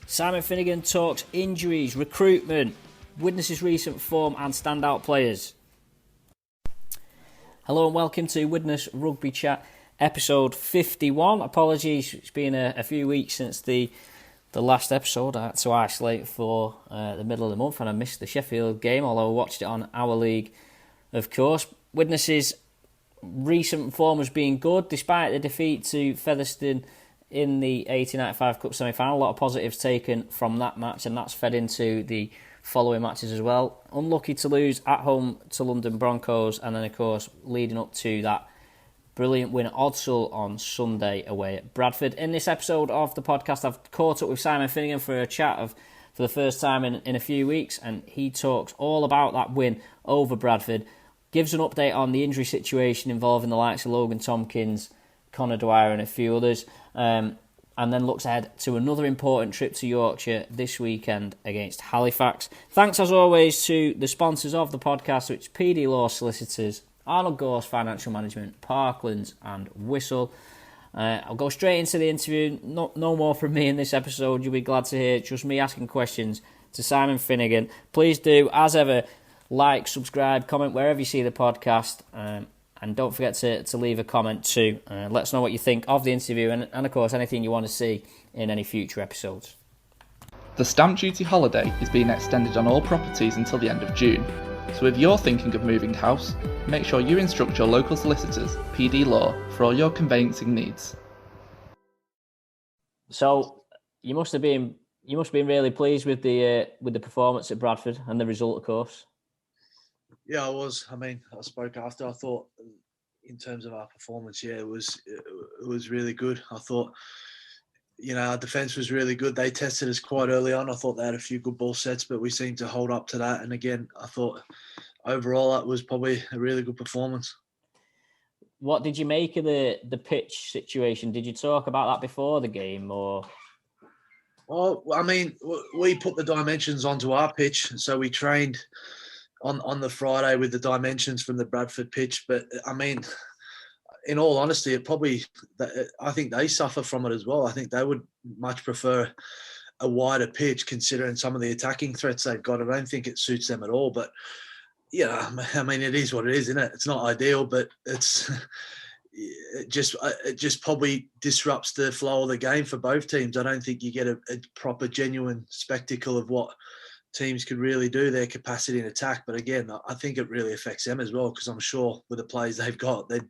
Simon Finnigan talks injuries, recruitment, Widnes' recent form and standout players. Hello and welcome to Widnes Rugby Chat episode 51. Apologies, it's been a few weeks since the last episode. I had to isolate for the middle of the month and I missed the Sheffield game, although I watched it on our league, of course. Widnes' recent form has been good, despite the defeat to Featherstone in the 1895 Cup semi-final. A lot of positives taken from that match, and that's fed into the following matches as well. Unlucky to lose at home to London Broncos, and then of course leading up to that brilliant win at Odsal on Sunday away at Bradford. In this episode of the podcast, I've caught up with Simon Finnigan for a chat for the first time in a few weeks, and he talks all about that win over Bradford, gives an update on the injury situation involving the likes of Logan Tompkins, Conor Dwyer and a few others, and then looks ahead to another important trip to Yorkshire this weekend against Halifax. Thanks as always to the sponsors of the podcast, which PD Law Solicitors, Arnold Gorse Financial Management, Parklands and Whistle. I'll go straight into the interview. No more from me in this episode. You'll be glad to hear just me asking questions to Simon Finnigan. Please do, as ever, like, subscribe, comment wherever you see the podcast. And don't forget to leave a comment too. Let us know what you think of the interview and of course anything you want to see in any future episodes. The stamp duty holiday is being extended on all properties until the end of June. So if you're thinking of moving house, make sure you instruct your local solicitors, PD Law, for all your conveyancing needs. So you must have been really pleased with the performance at Bradford and the result, of course. Yeah, I was. I mean, I spoke after. I thought, in terms of our performance, yeah, it was really good. I thought, our defence was really good. They tested us quite early on. I thought they had a few good ball sets, but we seemed to hold up to that. And again, I thought overall that was probably a really good performance. What did you make of the pitch situation? Did you talk about that before the game, or? Well, I mean, we put the dimensions onto our pitch, so we trained on the Friday with the dimensions from the Bradford pitch. But I mean, in all honesty, I think they suffer from it as well. I think they would much prefer a wider pitch, considering some of the attacking threats they've got. I don't think it suits them at all. But I mean, it is what it is, isn't it? It's not ideal, but it just probably disrupts the flow of the game for both teams. I don't think you get a proper, genuine spectacle of what teams could really do, their capacity in attack. But again, I think it really affects them as well, because I'm sure with the players they've got, they'd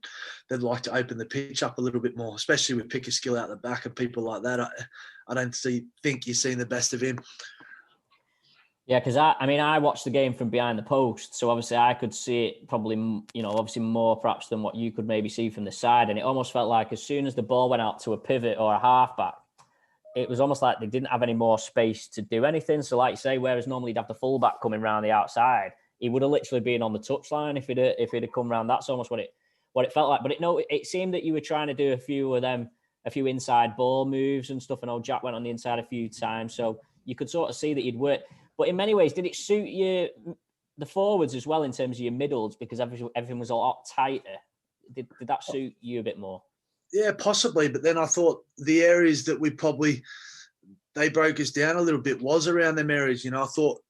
like to open the pitch up a little bit more, especially with Pickersgill out the back and people like that. I don't think you're seeing the best of him. Yeah, because I watched the game from behind the post, so obviously I could see it probably, obviously more perhaps than what you could maybe see from the side. And it almost felt like as soon as the ball went out to a pivot or a halfback, it was almost like they didn't have any more space to do anything. So like you say, whereas normally you'd have the fullback coming around the outside, he would have literally been on the touchline if he'd have come round. That's almost what it felt like. But it seemed that you were trying to do a few inside ball moves and stuff. And old Jack went on the inside a few times. So you could sort of see that you'd work. But in many ways, did it suit you, the forwards as well, in terms of your middles, because everything was a lot tighter? Did that suit you a bit more? Yeah, possibly. But then I thought the areas that they broke us down a little bit was around them areas. I thought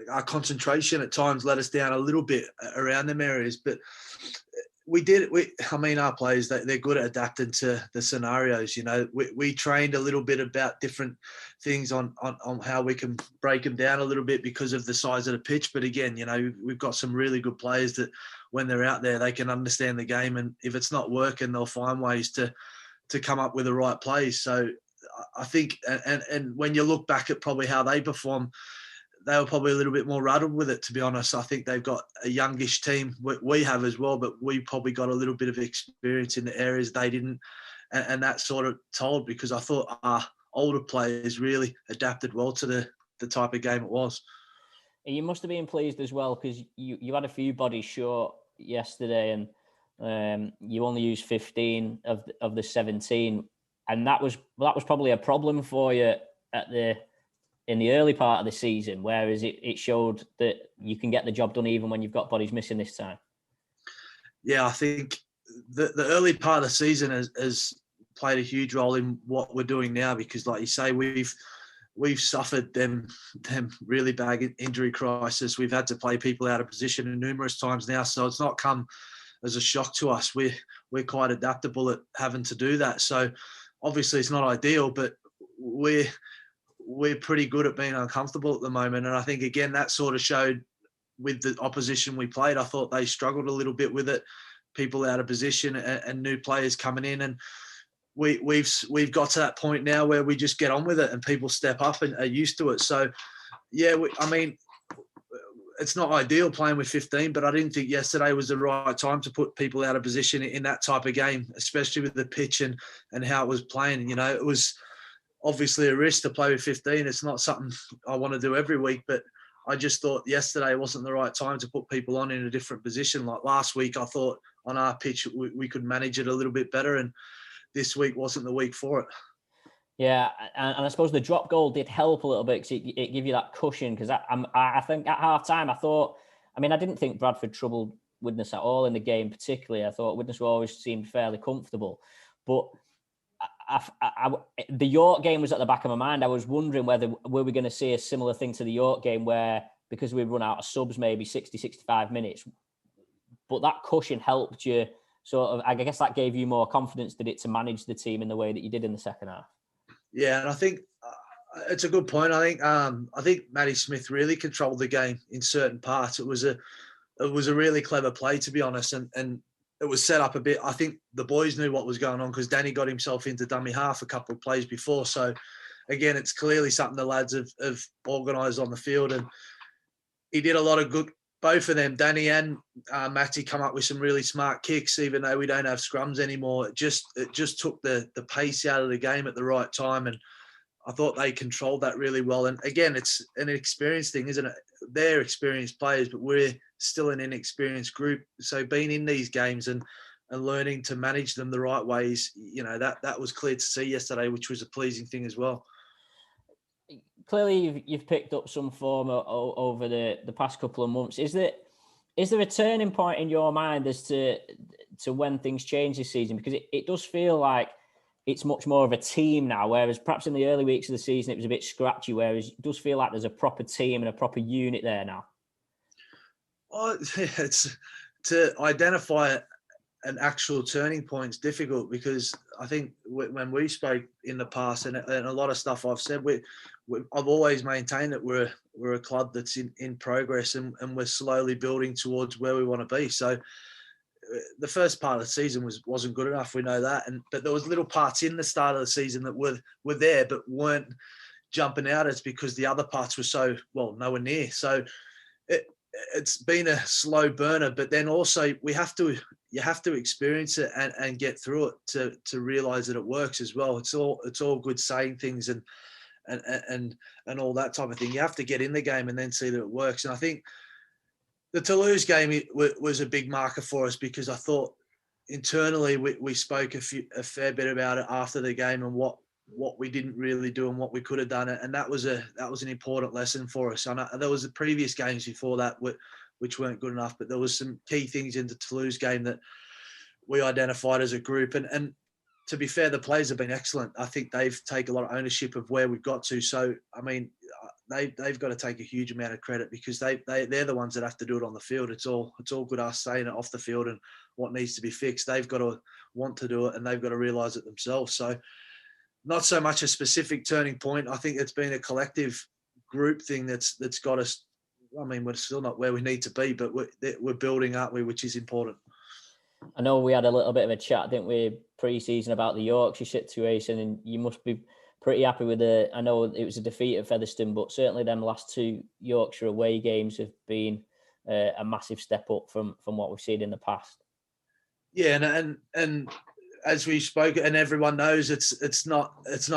our concentration at times let us down a little bit around them areas. But our players, they're good at adapting to the scenarios. We trained a little bit about different things on how we can break them down a little bit because of the size of the pitch. But again, we've got some really good players that when they're out there, they can understand the game. And if it's not working, they'll find ways to come up with the right plays. So I think, and when you look back at probably how they perform, they were probably a little bit more rattled with it, to be honest. I think they've got a youngish team. We have as well, but we probably got a little bit of experience in the areas they didn't. And that sort of told, because I thought our older players really adapted well to the type of game it was. You must have been pleased as well, because you had a few bodies short yesterday, and you only used 15 of the 17, and that was probably a problem for you in the early part of the season, whereas it showed that you can get the job done even when you've got bodies missing this time. yeah, I think the early part of the season has played a huge role in what we're doing now, because, like you say, we've suffered them really bad injury crisis. We've had to play people out of position numerous times now, so it's not come as a shock to us. We're quite adaptable at having to do that. So obviously it's not ideal, but we're pretty good at being uncomfortable at the moment. And I think, again, that sort of showed with the opposition we played. I thought they struggled a little bit with it, people out of position and new players coming in. And we've got to that point now where we just get on with it and people step up and are used to it. So, yeah, I mean, it's not ideal playing with 15, but I didn't think yesterday was the right time to put people out of position in that type of game, especially with the pitch and how it was playing. You know, it was obviously a risk to play with 15. It's not something I want to do every week, but I just thought yesterday wasn't the right time to put people on in a different position. Like last week, I thought on our pitch we could manage it a little bit better, and this week wasn't the week for it. Yeah, and I suppose the drop goal did help a little bit because it gave you that cushion. Because I think at half time, I didn't think Bradford troubled Widnes at all in the game particularly. I thought Widnes always seemed fairly comfortable. But the York game was at the back of my mind. I was wondering were we going to see a similar thing to the York game where, because we'd run out of subs maybe 60, 65 minutes, but that cushion helped you sort of, I guess that gave you more confidence, did it, to manage the team in the way that you did in the second half? Yeah, and I think it's a good point. I think Matty Smith really controlled the game in certain parts. It was a really clever play, to be honest, and it was set up a bit. I think the boys knew what was going on because Danny got himself into dummy half a couple of plays before. So, again, it's clearly something the lads have organised on the field, and he did a lot of good. Both of them, Danny and Matty, come up with some really smart kicks, even though we don't have scrums anymore. It just took the pace out of the game at the right time, and I thought they controlled that really well. And again, it's an experience thing, isn't it? They're experienced players, but we're still an inexperienced group. So being in these games and learning to manage them the right ways, you know, that was clear to see yesterday, which was a pleasing thing as well. Clearly, you've picked up some form over the past couple of months. Is there a turning point in your mind as to when things change this season? Because it does feel like it's much more of a team now, whereas perhaps in the early weeks of the season it was a bit scratchy, whereas it does feel like there's a proper team and a proper unit there now. Well, it's to identify an actual turning point is difficult, because I think when we spoke in the past and a lot of stuff I've said, I've always maintained that we're a club that's in progress and we're slowly building towards where we want to be. So the first part of the season wasn't good enough. We know that, but there was little parts in the start of the season that were there but weren't jumping out. It's because the other parts were nowhere near. So it's been a slow burner, but then also you have to experience it and get through it to realize that it works as well. It's all good saying things and all that type of thing. You have to get in the game and then see that it works. And I think the Toulouse game was a big marker for us, because I thought internally we spoke a fair bit about it after the game and what we didn't really do and what we could have done. And that was an important lesson for us. And there was the previous games before that which weren't good enough, but there was some key things in the Toulouse game that we identified as a group. And to be fair, the players have been excellent. I think they've taken a lot of ownership of where we've got to. So, I mean, they've got to take a huge amount of credit, because they're the ones that have to do it on the field. It's all good us saying it off the field and what needs to be fixed. They've got to want to do it and they've got to realise it themselves. So not so much a specific turning point. I think it's been a collective group thing that's got us. I mean, we're still not where we need to be, but we're building, aren't we, which is important. I know we had a little bit of a chat, didn't we, pre-season about the Yorkshire situation, and you must be pretty happy with I know it was a defeat at Featherstone, but certainly them last two Yorkshire away games have been a massive step up from what we've seen in the past. Yeah, and as we spoke, and everyone knows, it's not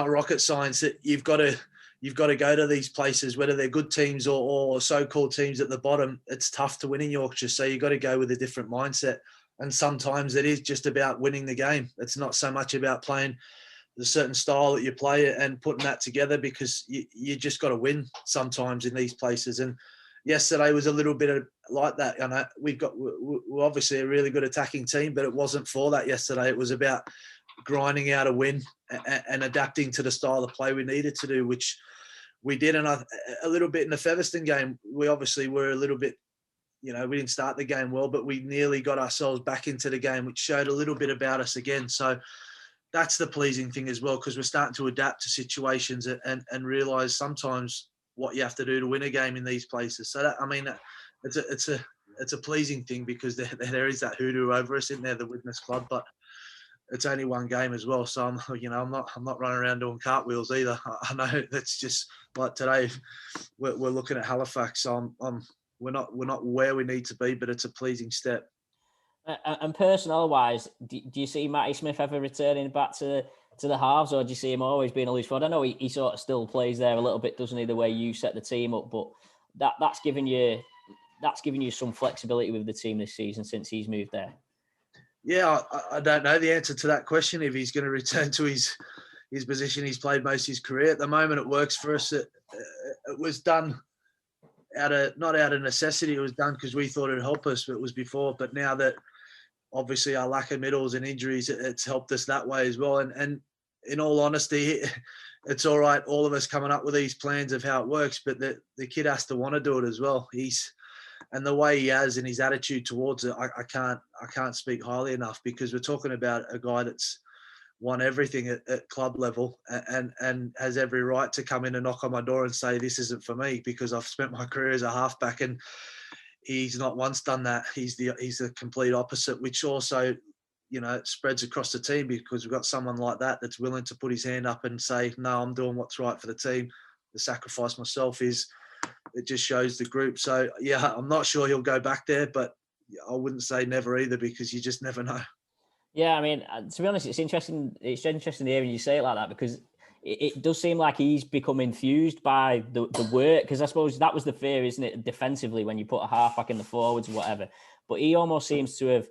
rocket science that you've got to go to these places, whether they're good teams or so-called teams at the bottom. It's tough to win in Yorkshire, so you've got to go with a different mindset. And sometimes it is just about winning the game. It's not so much about playing the certain style that you play and putting that together, because you just got to win sometimes in these places. And yesterday was a little bit like that. And we're obviously a really good attacking team, but it wasn't for that yesterday. It was about grinding out a win and adapting to the style of play we needed to do, which we did. And a little bit in the Featherstone game, we obviously were a little bit, we didn't start the game well, but we nearly got ourselves back into the game, which showed a little bit about us again. So that's the pleasing thing as well, because we're starting to adapt to situations and realise sometimes what you have to do to win a game in these places. So it's a pleasing thing, because there is that hoodoo over us in there, the Widnes club, but it's only one game as well. So I'm not running around doing cartwheels either. I know that's just like today. We're looking at Halifax. So we're not where we need to be, but it's a pleasing step. And personnel-wise, do you see Matty Smith ever returning back to the halves, or do you see him always being a loose forward? I know he sort of still plays there a little bit, doesn't he, the way you set the team up, but that's given you some flexibility with the team this season since he's moved there. Yeah, I don't know the answer to that question, if he's going to return to his position he's played most of his career. At the moment, it works for us. It was done not out of necessity. It was done because we thought it'd help us, but it was before. But now that obviously our lack of middles and injuries, it's helped us that way as well. And in all honesty, it's all right, all of us coming up with these plans of how it works, but the kid has to want to do it as well. And the way he has and his attitude towards it, I can't speak highly enough, because we're talking about a guy that's won everything at club level and has every right to come in and knock on my door and say, this isn't for me, because I've spent my career as a halfback, and he's not once done that. He's the complete opposite, which also, it spreads across the team, because we've got someone like that that's willing to put his hand up and say, no, I'm doing what's right for the team. The sacrifice myself it just shows the group. So, yeah, I'm not sure he'll go back there, but I wouldn't say never either, because you just never know. Yeah, I mean, to be honest, it's interesting. It's interesting hearing you say it like that, because it does seem like he's become enthused by the work, because I suppose that was the fear, isn't it, defensively, when you put a halfback in the forwards or whatever. But he almost seems to have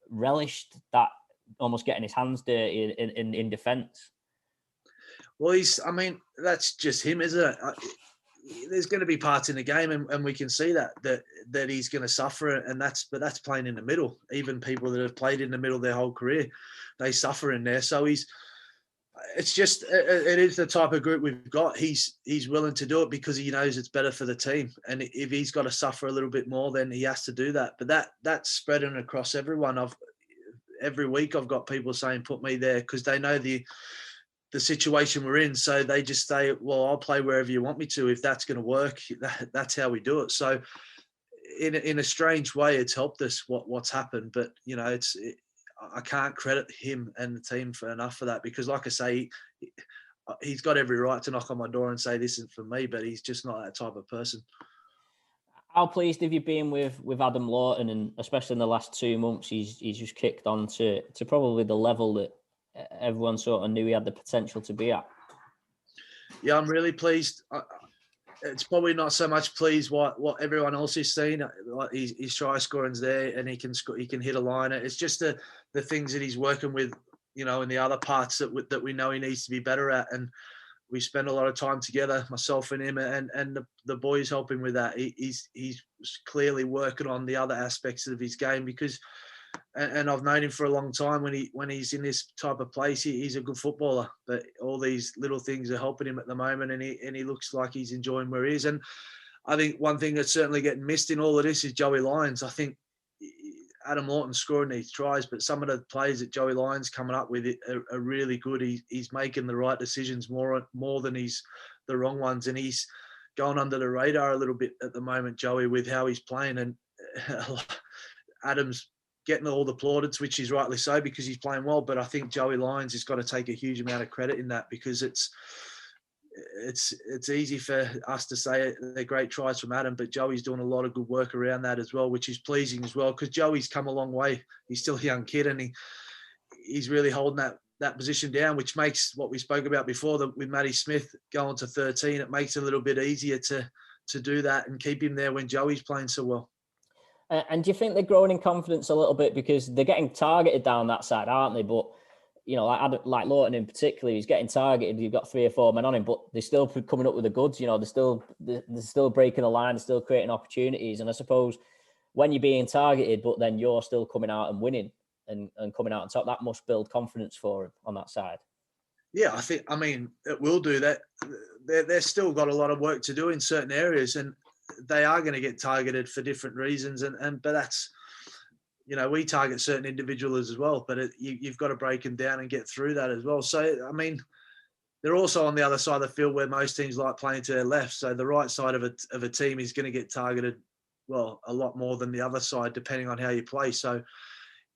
relished that, almost getting his hands dirty in defence. Well, that's just him, isn't it? There's going to be parts in the game, and we can see that he's going to suffer, but that's playing in the middle. Even people that have played in the middle their whole career, they suffer in there. So it is the type of group we've got. He's willing to do it because he knows it's better for the team. And if he's got to suffer a little bit more, then he has to do that. But that's spreading across everyone. Every week I've got people saying, put me there, because they know the situation we're in. So they just say, well, I'll play wherever you want me to. If that's going to work, that's how we do it. So in a strange way, it's helped us what's happened. But, I can't credit him and the team for enough for that, because like I say, he's got every right to knock on my door and say, this isn't for me, but he's just not that type of person. How pleased have you been with Adam Lawton, and especially in the last 2 months, he's just kicked on to probably the level that everyone sort of knew he had the potential to be at? Yeah, I'm really pleased. It's probably not so much pleased what everyone else is seeing. Like his try scoring's there, and he can hit a liner. It's just the things that he's working with, in the other parts that we know he needs to be better at. And we spend a lot of time together, myself and him, and the boys helping with that. He's clearly working on the other aspects of his game, because. And I've known him for a long time. When he's in this type of place, he's a good footballer. But all these little things are helping him at the moment, and he looks like he's enjoying where he is. And I think one thing that's certainly getting missed in all of this is Joey Lyons. I think Adam Lawton's scoring these tries, but some of the plays that Joey Lyons coming up with are really good. He's making the right decisions more than the wrong ones, and he's going under the radar a little bit at the moment, Joey, with how he's playing. And Adam's getting all the plaudits, which is rightly so, because he's playing well. But I think Joey Lyons has got to take a huge amount of credit in that, because it's easy for us to say they're great tries from Adam, but Joey's doing a lot of good work around that as well, which is pleasing as well, because Joey's come a long way. He's still a young kid, and he's really holding that position down, which makes what we spoke about before, that with Matty Smith going to 13, it makes it a little bit easier to do that and keep him there when Joey's playing so well. And do you think they're growing in confidence a little bit, because they're getting targeted down that side, aren't they? But like Lawton in particular, he's getting targeted. You've got 3 or 4 men on him, but they're still coming up with the goods. They're still breaking the line, they're still creating opportunities. And I suppose when you're being targeted, but then you're still coming out and winning and coming out on top, that must build confidence for him on that side. Yeah, I mean, it will do that. They're still got a lot of work to do in certain areas, and they are going to get targeted for different reasons. But that's, we target certain individuals as well, but you've got to break them down and get through that as well. So, I mean, they're also on the other side of the field where most teams like playing to their left. So the right side of a team is going to get targeted, well, a lot more than the other side, depending on how you play. So,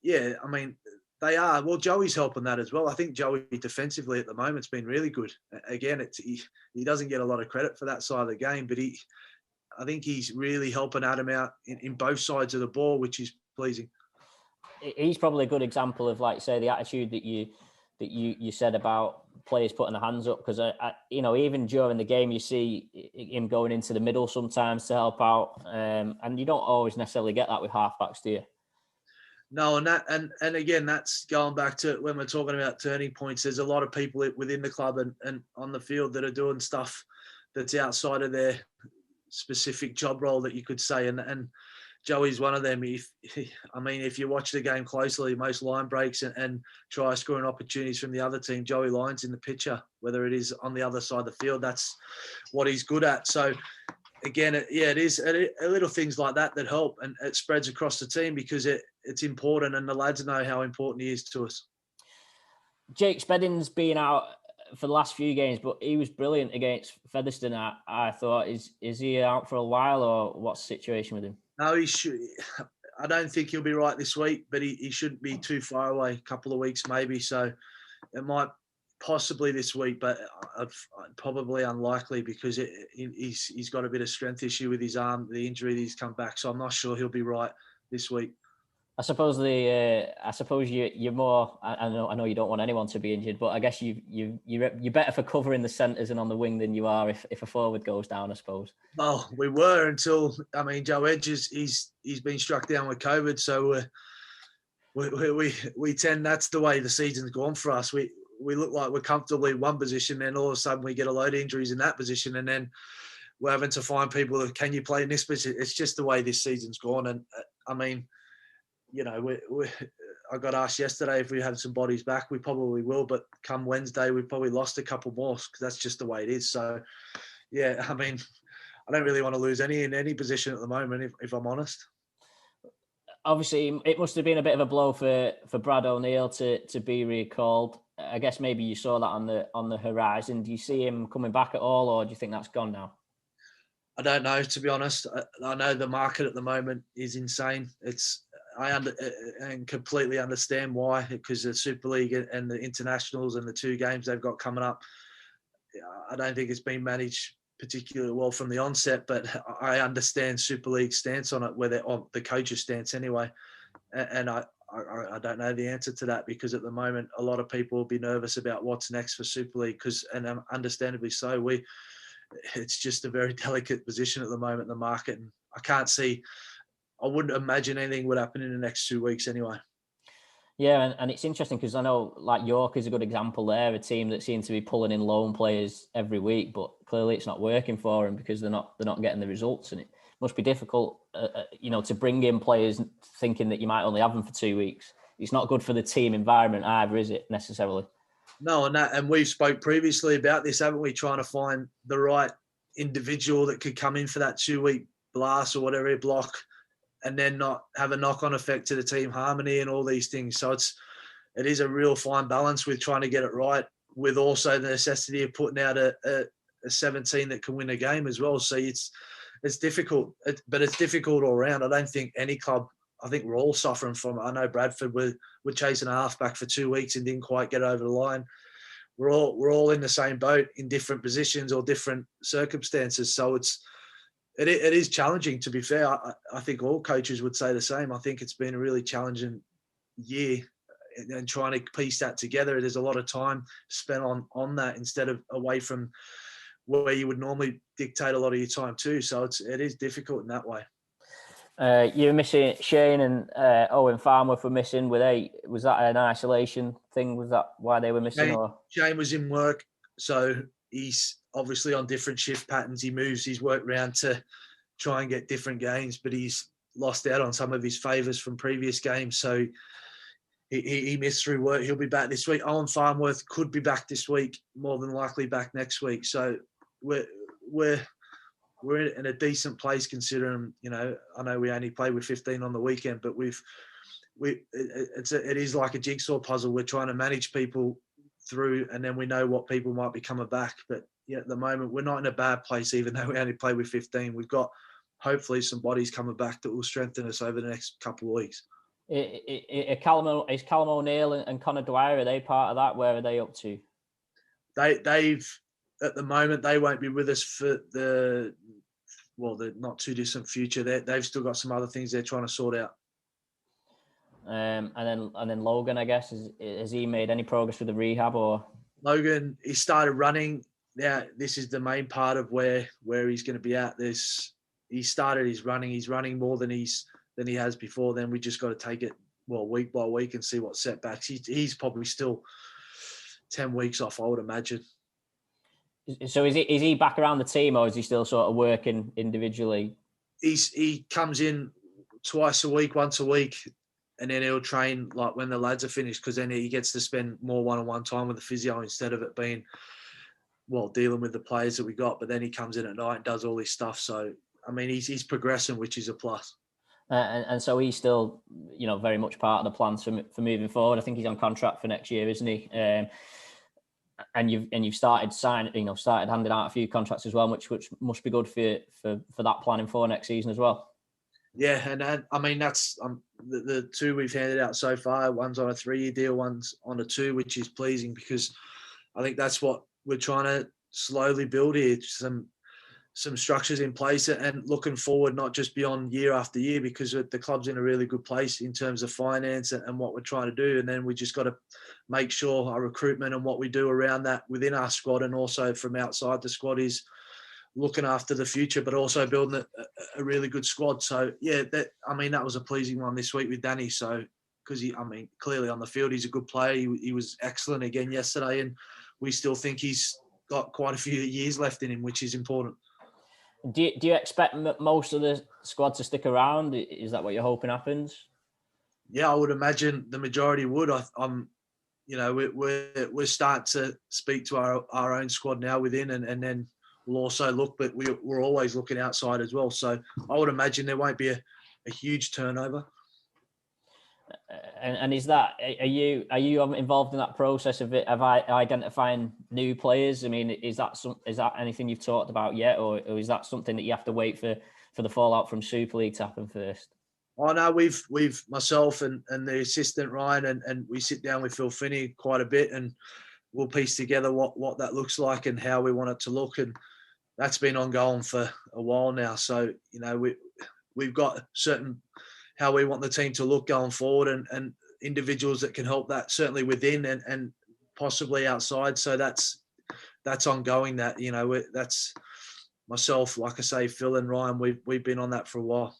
yeah, I mean, they are. Well, Joey's helping that as well. I think Joey defensively at the moment has been really good. Again, he doesn't get a lot of credit for that side of the game, but I think he's really helping Adam out in both sides of the ball, which is pleasing. He's probably a good example of, like, say, the attitude that you said about players putting their hands up, because even during the game you see him going into the middle sometimes to help out, and you don't always necessarily get that with halfbacks, do you? No, and again, that's going back to when we're talking about turning points. There's a lot of people within the club and on the field that are doing stuff that's outside of their specific job role, that you could say, and Joey's one of them. If you watch the game closely, most line breaks and try scoring opportunities from the other team, Joey Lyon's in the picture, whether it is on the other side of the field. That's what he's good at. So again, it is little things like that help, and it spreads across the team because it's important, and the lads know how important he is to us. Jake Spedding's been out for the last few games, but he was brilliant against Featherstone. I thought, is he out for a while, or what's the situation with him? No, he should. I don't think he'll be right this week, but he shouldn't be too far away. A couple of weeks maybe. So it might possibly this week, but probably unlikely because he's got a bit of strength issue with his arm, the injury that he's come back. So I'm not sure he'll be right this week. I suppose you're more. I know you don't want anyone to be injured, but I guess you're better for covering the centres and on the wing than you are if a forward goes down, I suppose. Well, we were until Joe Edges. He's been struck down with COVID, so we tend. That's the way the season's gone for us. We look like we're comfortably in one position, then all of a sudden we get a load of injuries in that position, and then we're having to find people that can you play in this position. It's just the way this season's gone, and I got asked yesterday if we had some bodies back. We probably will, but come Wednesday, we've probably lost a couple more because that's just the way it is. So, yeah, I don't really want to lose any in any position at the moment, if I'm honest. Obviously, it must have been a bit of a blow for Brad O'Neill to be recalled. I guess maybe you saw that on the horizon. Do you see him coming back at all, or do you think that's gone now? I don't know, to be honest. I know the market at the moment is insane. I completely understand why, because the Super League and the internationals and the 2 games they've got coming up, I don't think it's been managed particularly well from the onset, but I understand Super League stance on it, whether on the coach's stance anyway. And I don't know the answer to that, because at the moment, a lot of people will be nervous about what's next for Super League, and understandably so. It's just a very delicate position at the moment in the market, and I wouldn't imagine anything would happen in the next 2 weeks anyway. Yeah, and it's interesting because I know, like, York is a good example there, a team that seems to be pulling in loan players every week, but clearly it's not working for them because they're not getting the results, and it must be difficult, to bring in players thinking that you might only have them for 2 weeks. It's not good for the team environment either, is it, necessarily? No, and we've spoke previously about this, haven't we? Trying to find the right individual that could come in for that 2-week blast or whatever block, and then not have a knock-on effect to the team harmony and all these things. So it is a real fine balance with trying to get it right, with also the necessity of putting out a 17 that can win a game as well. So it's difficult, but it's difficult all around. I don't think any club. I think we're all suffering from it. I know Bradford were chasing a halfback for 2 weeks and didn't quite get over the line. We're all in the same boat in different positions or different circumstances. So it is challenging, to be fair. I think all coaches would say the same. I think it's been a really challenging year, and trying to piece that together. There's a lot of time spent on that instead of away from where you would normally dictate a lot of your time too. So it is difficult in that way. You were missing Shane and Owen Farnworth were missing. Was that an isolation thing? Was that why they were missing? Shane was in work, so he's obviously on different shift patterns. He moves his work around to try and get different games, but he's lost out on some of his favours from previous games. So he missed through work. He'll be back this week. Owen Farnworth could be back this week, more than likely back next week. So we're in a decent place considering, I know we only play with 15 on the weekend, but it is like a jigsaw puzzle. We're trying to manage people through, and then we know what people might be coming back. But yeah, at the moment, we're not in a bad place, even though we only play with 15. We've got hopefully some bodies coming back that will strengthen us over the next couple of weeks. Is Calum O'Neill and Conor Dwyer, are they part of that? Where are they up to? They've at the moment, they won't be with us for the not too distant future. They've still got some other things they're trying to sort out. And then Logan, I guess, has he made any progress with the rehab? Or Logan, he started running. Now this is the main part of where he's going to be at. He started his running. He's running more than he has before. Then we just got to take it week by week and see what setbacks. He's probably still 10 weeks off, I would imagine. So is he back around the team, or is he still sort of working individually? He comes in once a week, and then he'll train like when the lads are finished, because then he gets to spend more one-on-one time with the physio instead of it being dealing with the players that we got. But then he comes in at night and does all his stuff. So I mean, he's progressing, which is a plus. And so he's still, very much part of the plans for moving forward. I think he's on contract for next year, isn't he? And you've started handing out a few contracts as well, which must be good for that planning for next season as well. Yeah, and I mean that's the two we've handed out so far. One's on a 3-year deal, one's on a 2, which is pleasing because I think that's what we're trying to slowly build here. Some structures in place and looking forward, not just beyond year after year, because the club's in a really good place in terms of finance and what we're trying to do. And then we just got to make sure our recruitment and what we do around that within our squad and also from outside the squad is looking after the future, but also building a really good squad. So yeah, that was a pleasing one this week with Danny. So, because clearly on the field, he's a good player. He was excellent again yesterday, and we still think he's got quite a few years left in him, which is important. Do you expect most of the squad to stick around? Is that what you're hoping happens? Yeah, I would imagine the majority would. We're starting to speak to our own squad now within, and then we'll also look, but we're always looking outside as well. So I would imagine there won't be a huge turnover. And is that, are you involved in that process of identifying new players? I mean, is that anything you've talked about yet, or is that something that you have to wait for the fallout from Super League to happen first? Oh no, we've myself and the assistant Ryan and we sit down with Phil Finney quite a bit, and we'll piece together what that looks like and how we want it to look, and that's been ongoing for a while now. So we've got certain how we want the team to look going forward, and individuals that can help that certainly within and possibly outside. So that's ongoing. That's myself, like I say, Phil and Ryan. We've been on that for a while.